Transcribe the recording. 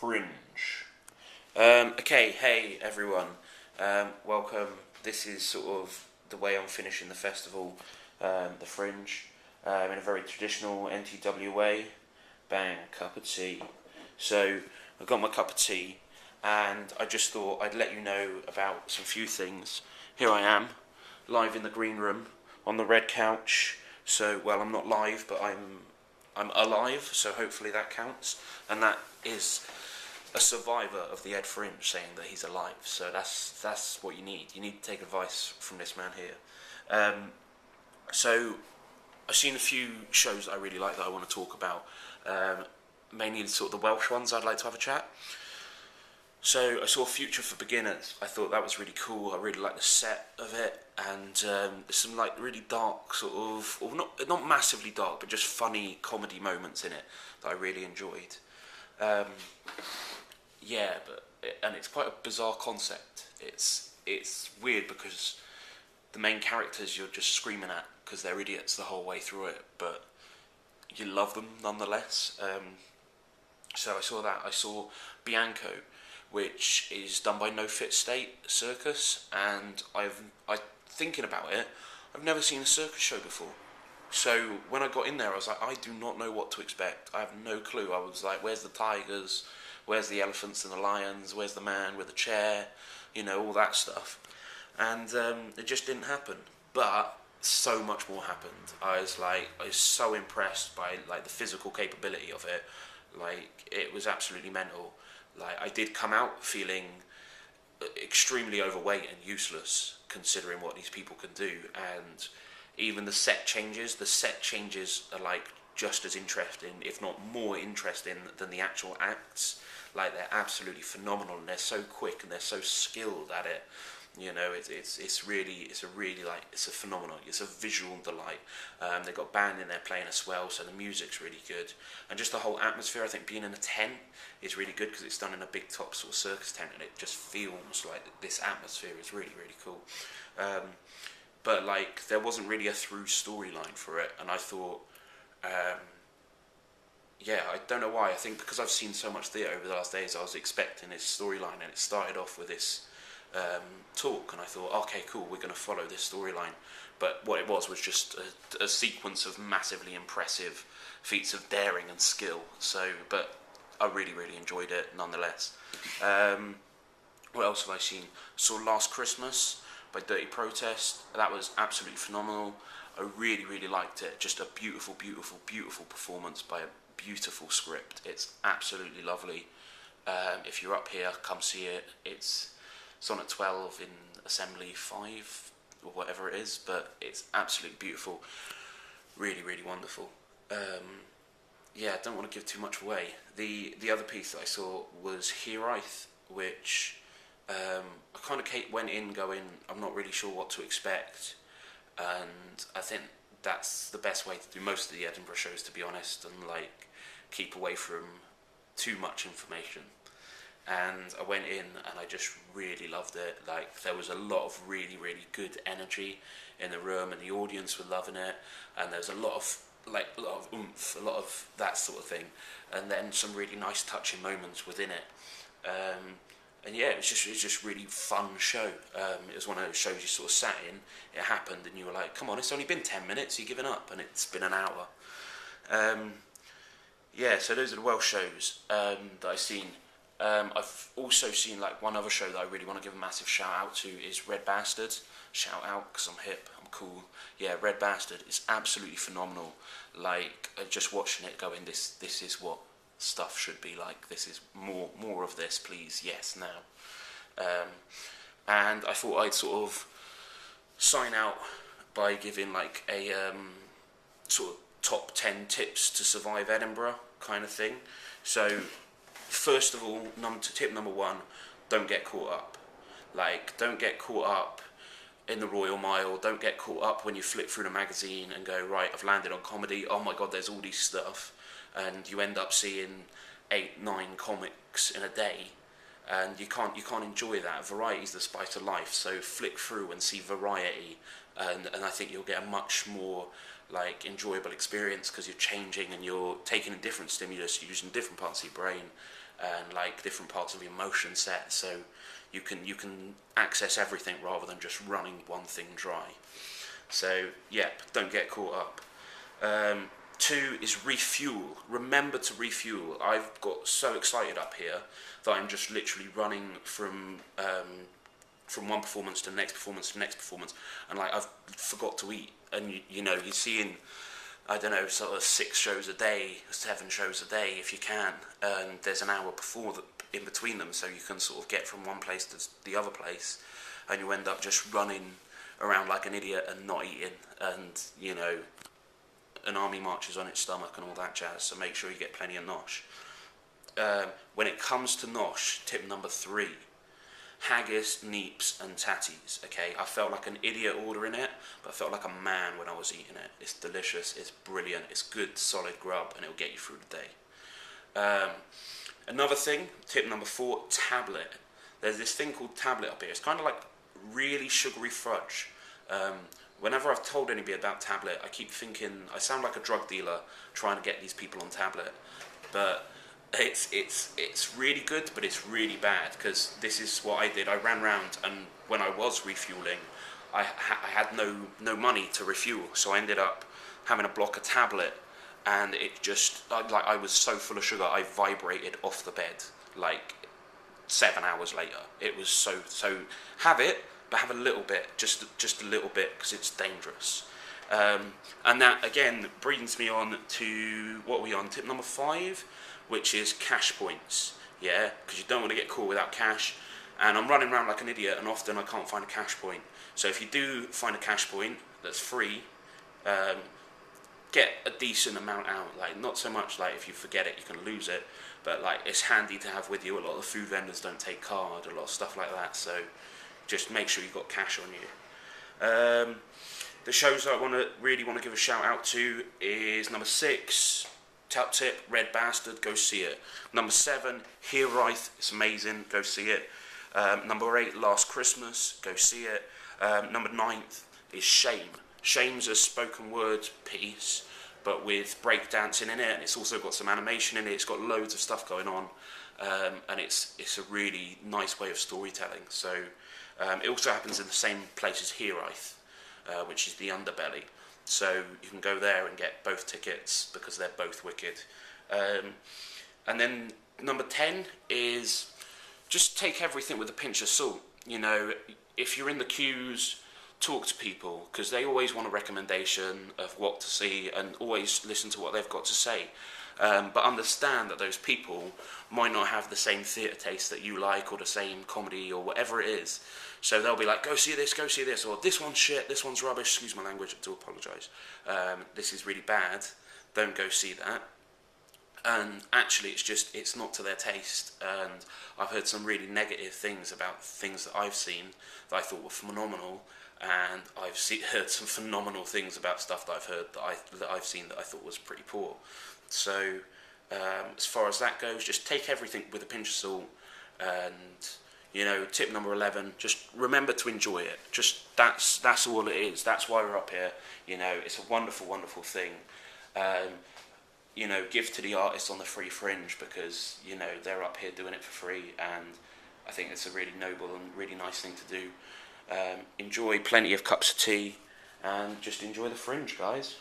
Fringe. Okay, hey everyone, welcome. This is sort of the way I'm finishing the festival, the Fringe, in a very traditional NTW way. Bang, cup of tea. So, I've got my cup of tea, and I just thought I'd let you know about some few things. Here I am, live in the green room, on the red couch. So, well, I'm not live, but I'm alive, so hopefully that counts. And that is a survivor of the Ed Fringe saying that he's alive. So that's what you need. You need to take advice from this man here. So I've seen a few shows that I really like that I want to talk about. Mainly sort of the Welsh ones I'd like to have a chat. So I saw Future for Beginners. I thought that was really cool. I really liked the set of it, and there's some like really dark sort of, or not massively dark, but just funny comedy moments in it that I really enjoyed. And it's quite a bizarre concept. It's weird because the main characters you're just screaming at because they're idiots the whole way through it, but you love them nonetheless. So I saw that. I saw Bianco, which is done by No Fit State Circus, and I thinking about it, I've never seen a circus show before. So when I got in there, I was like, I do not know what to expect. I have no clue. I was like, where's the tigers? Where's the elephants and the lions? Where's the man with the chair? You know, all that stuff. And it just didn't happen. But so much more happened. I was so impressed by like the physical capability of it. Like, it was absolutely mental. Like, I did come out feeling extremely overweight and useless considering what these people can do, and even the set changes are like just as interesting, if not more interesting than the actual acts. Like, they're absolutely phenomenal, and they're so quick and they're so skilled at it. You know, it's a phenomenon. It's a visual delight. They've got band in there playing as well, so the music's really good, and just the whole atmosphere. I think being in a tent is really good because it's done in a big top sort of circus tent, and it just feels like this atmosphere is really, really cool. But like, there wasn't really a through storyline for it, and I thought, I don't know why. I think because I've seen so much theatre over the last days, I was expecting this storyline, and it started off with this talk, and I thought, okay, cool, we're going to follow this storyline. But what it was just a sequence of massively impressive feats of daring and skill. So, but I really, really enjoyed it nonetheless. What else have I seen? Saw Last Christmas by Dirty Protest. That was absolutely phenomenal. I really, really liked it. Just a beautiful, beautiful, beautiful performance by a beautiful script. It's absolutely lovely. If you're up here, come see it. It's on at 12 in Assembly 5 or whatever it is, but it's absolutely beautiful. Really, really wonderful. I don't want to give too much away. The other piece that I saw was Hiraeth, which I kind of went in going, I'm not really sure what to expect, and I think that's the best way to do most of the Edinburgh shows, to be honest, and like keep away from too much information. And I went in and I just really loved it. Like, there was a lot of really, really good energy in the room, and the audience were loving it, and there's a lot of oomph, a lot of that sort of thing, and then some really nice touching moments within it. It was just really fun show. It was one of those shows you sort of sat in, it happened, and you were like, come on, it's only been 10 minutes, you're giving up, and it's been an hour. So those are the Welsh shows that I've seen. I've also seen like one other show that I really want to give a massive shout out to is Red Bastard. Shout out because I'm hip, I'm cool. Yeah, Red Bastard is absolutely phenomenal. Like, just watching it going, this is what stuff should be like. This is more of this, please. Yes, now. And I thought I'd sort of sign out by giving like a sort of top 10 tips to survive Edinburgh kind of thing. So, first of all, tip number 1, don't get caught up. Like, don't get caught up in the Royal Mile. Don't get caught up when you flip through the magazine and go, right, I've landed on comedy. Oh my God, there's all these stuff. And you end up seeing 8, 9 comics in a day. And you can't enjoy that. Variety is the spice of life. So flick through and see variety. And I think you'll get a much more like enjoyable experience because you're changing and you're taking a different stimulus, you're using different parts of your brain, and like different parts of your motion set, so you can access everything rather than just running one thing dry. So yep, don't get caught up. 2 is refuel. Remember to refuel. I've got so excited up here that I'm just literally running from one performance to the next performance to the next performance, and like I've forgot to eat. And you know, you're seeing, I don't know, sort of 6 shows a day, 7 shows a day if you can, and there's an hour before in between them, so you can sort of get from one place to the other place, and you end up just running around like an idiot and not eating, and you know, an army marches on its stomach and all that jazz, so make sure you get plenty of nosh. When it comes to nosh, tip number 3, haggis, neeps and tatties. Okay, I felt like an idiot ordering it, but I felt like a man when I was eating it. It's delicious, it's brilliant, it's good solid grub, and it'll get you through the day. Another thing, tip number 4, tablet. There's this thing called tablet up here. It's kind of like really sugary fudge. Whenever I've told anybody about tablet, I keep thinking I sound like a drug dealer trying to get these people on tablet, but it's really good, but it's really bad, because this is what I did. I ran round, and when I was refueling, I had no money to refuel, so I ended up having a block of tablet, and it just, like I was so full of sugar, I vibrated off the bed like 7 hours later. It was so have it, but have a little bit, just a little bit, because it's dangerous. And that again brings me on to, what are we on, tip number 5, which is cash points. Yeah, because you don't want to get caught without cash, and I'm running around like an idiot, and often I can't find a cash point. So if you do find a cash point that's free, get a decent amount out. Like, not so much like if you forget it you can lose it, but like it's handy to have with you. A lot of the food vendors don't take card, a lot of stuff like that, so just make sure you've got cash on you. The shows I really want to give a shout out to is number 6, top tip, Red Bastard, go see it. Number 7, Hereith, it's amazing, go see it. Number 8, Last Christmas, go see it. Number 9th is Shame. Shame's a spoken word piece, but with breakdancing in it, and it's also got some animation in it. It's got loads of stuff going on, and it's a really nice way of storytelling. So it also happens in the same place as Hereith, which is the underbelly. So you can go there and get both tickets because they're both wicked. And then number 10 is just take everything with a pinch of salt. You know, if you're in the queues, talk to people, because they always want a recommendation of what to see, and always listen to what they've got to say. But understand that those people might not have the same theatre taste that you like, or the same comedy, or whatever it is. So they'll be like, go see this, or this one's shit, this one's rubbish, excuse my language, I do apologise. This is really bad, don't go see that. And actually it's not to their taste, and I've heard some really negative things about things that I've seen that I thought were phenomenal, and I've heard some phenomenal things about stuff that I've heard that I've seen that I thought was pretty poor. So as far as that goes, just take everything with a pinch of salt, and you know, tip number 11, just remember to enjoy it. Just that's all it is. That's why we're up here. You know, it's a wonderful, wonderful thing. You know, give to the artists on the free fringe, because you know they're up here doing it for free, and I think it's a really noble and really nice thing to do. Enjoy plenty of cups of tea, and just enjoy the fringe, guys.